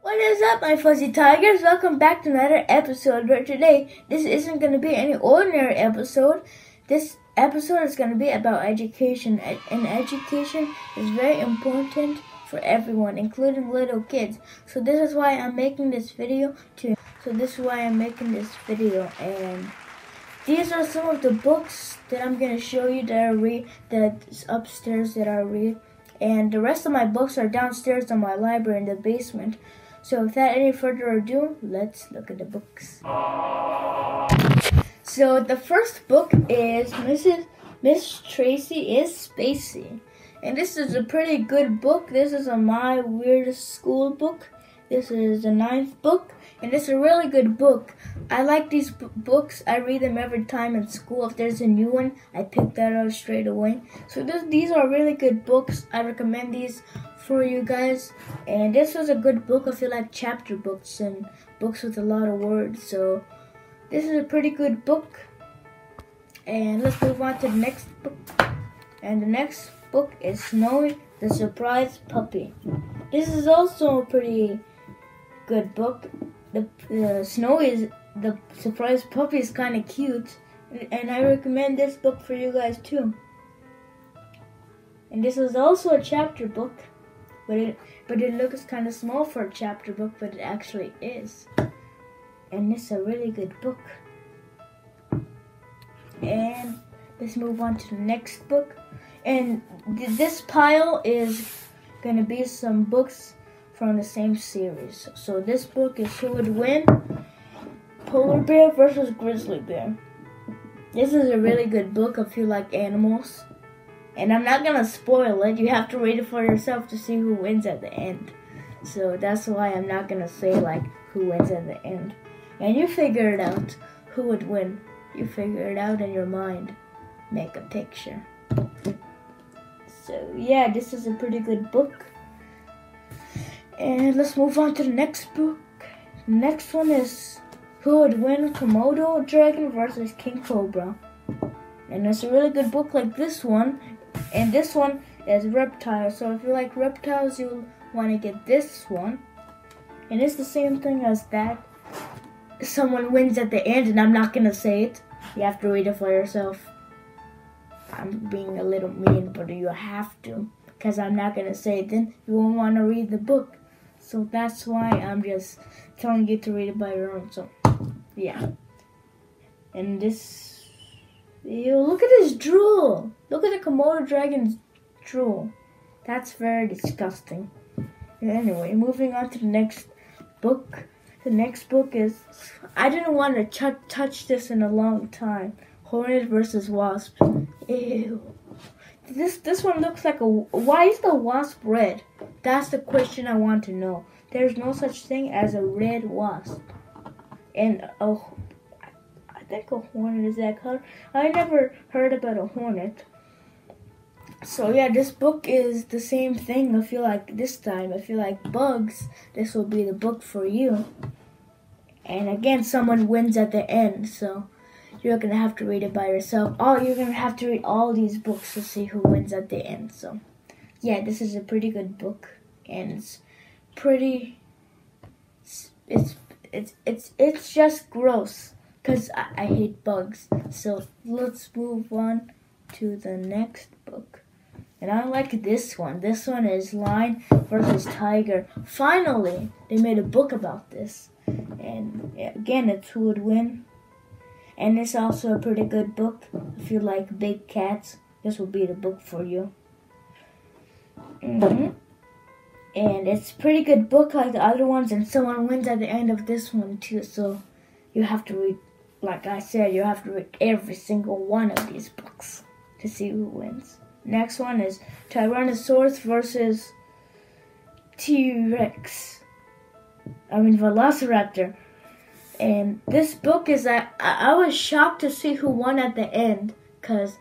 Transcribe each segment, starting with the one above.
What is up, my fuzzy tigers? Welcome back to another episode where today this isn't going to be any ordinary episode. This episode is going to be about education, and education is very important for everyone, including little kids. So this is why I'm making this video and these are some of the books that I'm going to show you that I read, that's upstairs that I read. And the rest of my books are downstairs in my library in the basement. So without any further ado, let's look at the books. So the first book is Miss Tracy is Spacey. And this is a pretty good book. This is My Weirdest School book. This is the 9th book. And it's a really good book. I like these books. I read them every time in school. If there's a new one, I pick that up straight away. So these are really good books. I recommend these for you guys. And this was a good book. I feel like chapter books and books with a lot of words. So this is a pretty good book. And let's move on to the next book. And the next book is Snowy the Surprise Puppy. This is also a pretty good book. Snowy the Surprise Puppy is kind of cute, and I recommend this book for you guys too. And this is also a chapter book, but it looks kind of small for a chapter book, but it actually is. And it's a really good book. And let's move on to the next book. And this pile is gonna be some books from the same series. So this book is Who Would Win? Polar Bear versus Grizzly Bear. This is a really good book if you like animals. And I'm not gonna spoil it. You have to read it for yourself to see who wins at the end. So that's why I'm not gonna say like who wins at the end. And you figure it out. Who would win? You figure it out in your mind. Make a picture. So yeah, this is a pretty good book. And let's move on to the next book. The next one is Who Would Win? Komodo Dragon versus King Cobra. And it's a really good book like this one. And this one is reptiles. So if you like reptiles, you'll want to get this one. And it's the same thing as that. Someone wins at the end, and I'm not going to say it. You have to read it for yourself. I'm being a little mean, but you have to. Because I'm not going to say it, then you won't want to read the book. So that's why I'm just telling you to read it by your own. So, yeah. And this... look at this drool. Look at the Komodo dragon's drool. That's very disgusting. Anyway, moving on to the next book. The next book is... I didn't want to touch this in a long time. Hornet versus Wasp. Ew. This one looks like a... Why is the wasp red? That's the question I want to know. There's no such thing as a red wasp. And I think a hornet is that color. I never heard about a hornet. So yeah, this book is the same thing. I feel like this time, if you like bugs, this will be the book for you. And again, someone wins at the end, so you're gonna have to read it by yourself. You're gonna have to read all these books to see who wins at the end. So yeah, this is a pretty good book, and it's pretty. It's just gross because I hate bugs. So let's move on to the next book. And I like this one. This one is Lion versus Tiger. Finally, they made a book about this. And again, it's Who Would Win. And it's also a pretty good book. If you like big cats, this will be the book for you. And it's a pretty good book like the other ones. And someone wins at the end of this one too. So you have to read, like I said, you have to read every single one of these books to see who wins. Next one is Tyrannosaurus versus Velociraptor. And this book is, I was shocked to see who won at the end, because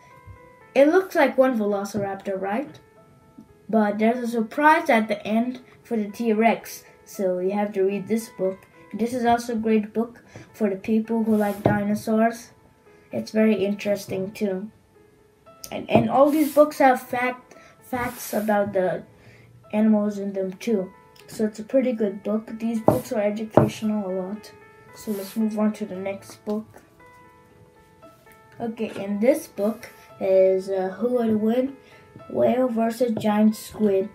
it looks like one Velociraptor, right? But there's a surprise at the end for the T-Rex, so you have to read this book. This is also a great book for the people who like dinosaurs. It's very interesting too. And all these books have facts about the animals in them too. So it's a pretty good book. These books are educational a lot. So let's move on to the next book. Okay, in this book is Who Would Win? Whale versus Giant Squid.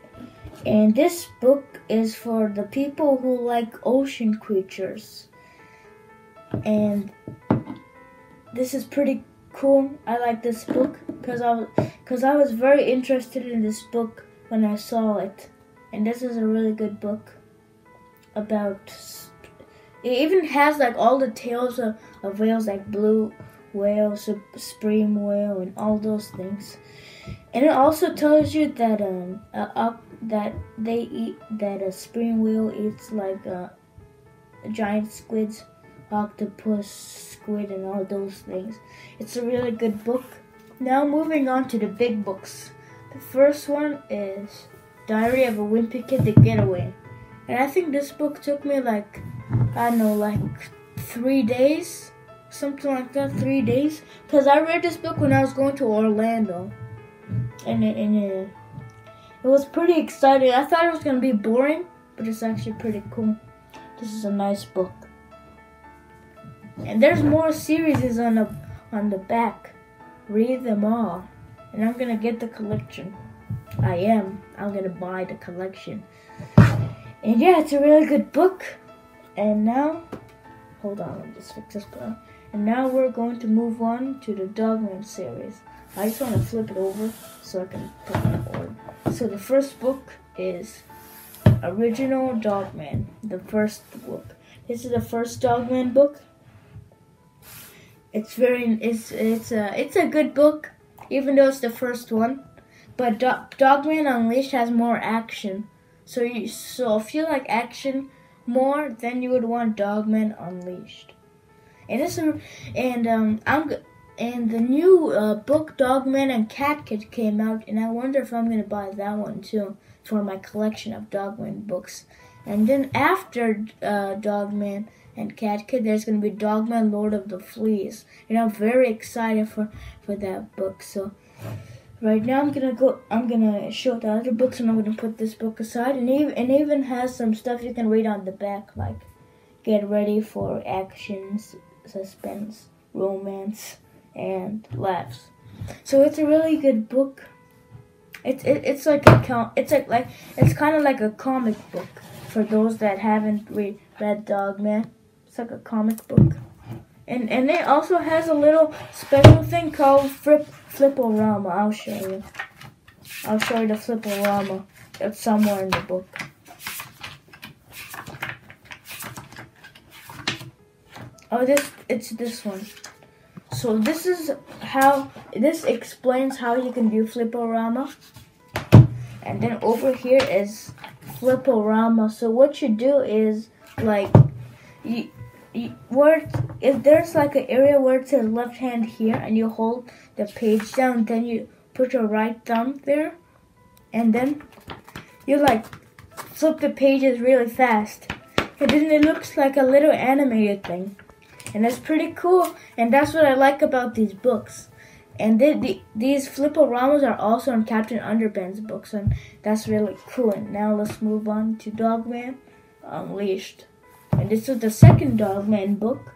And this book is for the people who like ocean creatures. And this is pretty cool. I like this book because I was very interested in this book when I saw it. And this is a really good book about. It even has like all the tales of whales, like blue whale, sperm whale, and all those things. And it also tells you that a sperm whale eats like giant squids, octopus, squid, and all those things. It's a really good book. Now moving on to the big books. The first one is Diary of a Wimpy Kid: The Getaway. And I think this book took me like, I don't know, like 3 days, something like that, 3 days. Because I read this book when I was going to Orlando. And it was pretty exciting. I thought it was going to be boring, but it's actually pretty cool. This is a nice book. And there's more series on the back. Read them all. And I'm going to get the collection. I'm going to buy the collection. And yeah, it's a really good book. And now, hold on, let me just fix this button. And now we're going to move on to the Dogman series. I just want to flip it over so I can put it in order. So the first book is Original Dogman, the first book. This is the first Dogman book. It's a good book, even though it's the first one. But Dogman Unleashed has more action. So if you like action more, then you would want Dogman Unleashed. And the new book Dogman and Cat Kid came out, and I wonder if I'm gonna buy that one too for my collection of Dogman books. And then after Dogman and Cat Kid, there's gonna be Dogman Lord of the Fleas, and I'm very excited for that book. So right now I'm gonna show the other books, and I'm gonna put this book aside. And even has some stuff you can read on the back, like get ready for actions, suspense, romance, and laughs. So it's a really good book. It's kind of like a comic book for those that haven't read Dogman. It's like a comic book. And it also has a little special thing called Flip-O-Rama. I'll show you the Flip-O-Rama. It's somewhere in the book. Oh, it's this one. So this explains how you can do Flip-O-Rama. And then over here is Flip-O-Rama. So what you do is like if there's like an area where it says left hand here, and you hold the page down, then you put your right thumb there, and then you like flip the pages really fast, and then it looks like a little animated thing, and it's pretty cool. And that's what I like about these books. And these Flip-O-Ramas are also in Captain Underpants books, and that's really cool. And now let's move on to Dogman Unleashed. And this is the second Dogman book.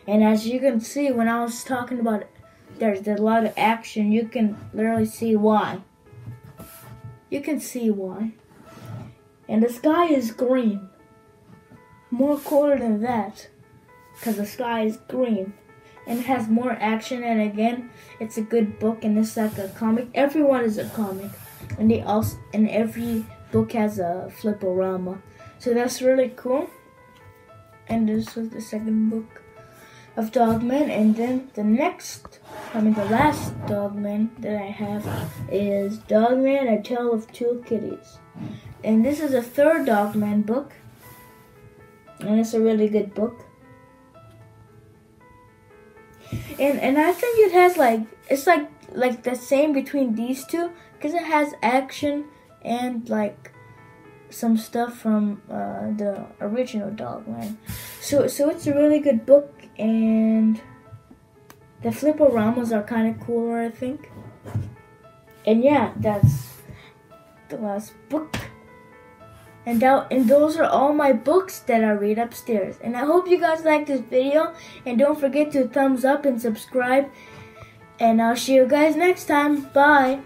And as you can see, when I was talking about it, there's a lot of action. You can literally see why. You can see why. And the sky is green. More cooler than that, because the sky is green. And it has more action, and again, it's a good book, and it's like a comic. Everyone is a comic, and every book has a Flip-O-Rama. So that's really cool. And this was the second book of Dogman. And then the last Dogman that I have is Dogman: A Tale of Two Kitties. And this is a third Dogman book, and it's a really good book. And I think it has it's like the same between these two, because it has action and like some stuff from the original Dogman. So it's a really good book, and the Flip-O-Ramas are kind of cooler, I think. And yeah, that's the last book. And those are all my books that I read upstairs. And I hope you guys like this video. And don't forget to thumbs up and subscribe. And I'll see you guys next time. Bye.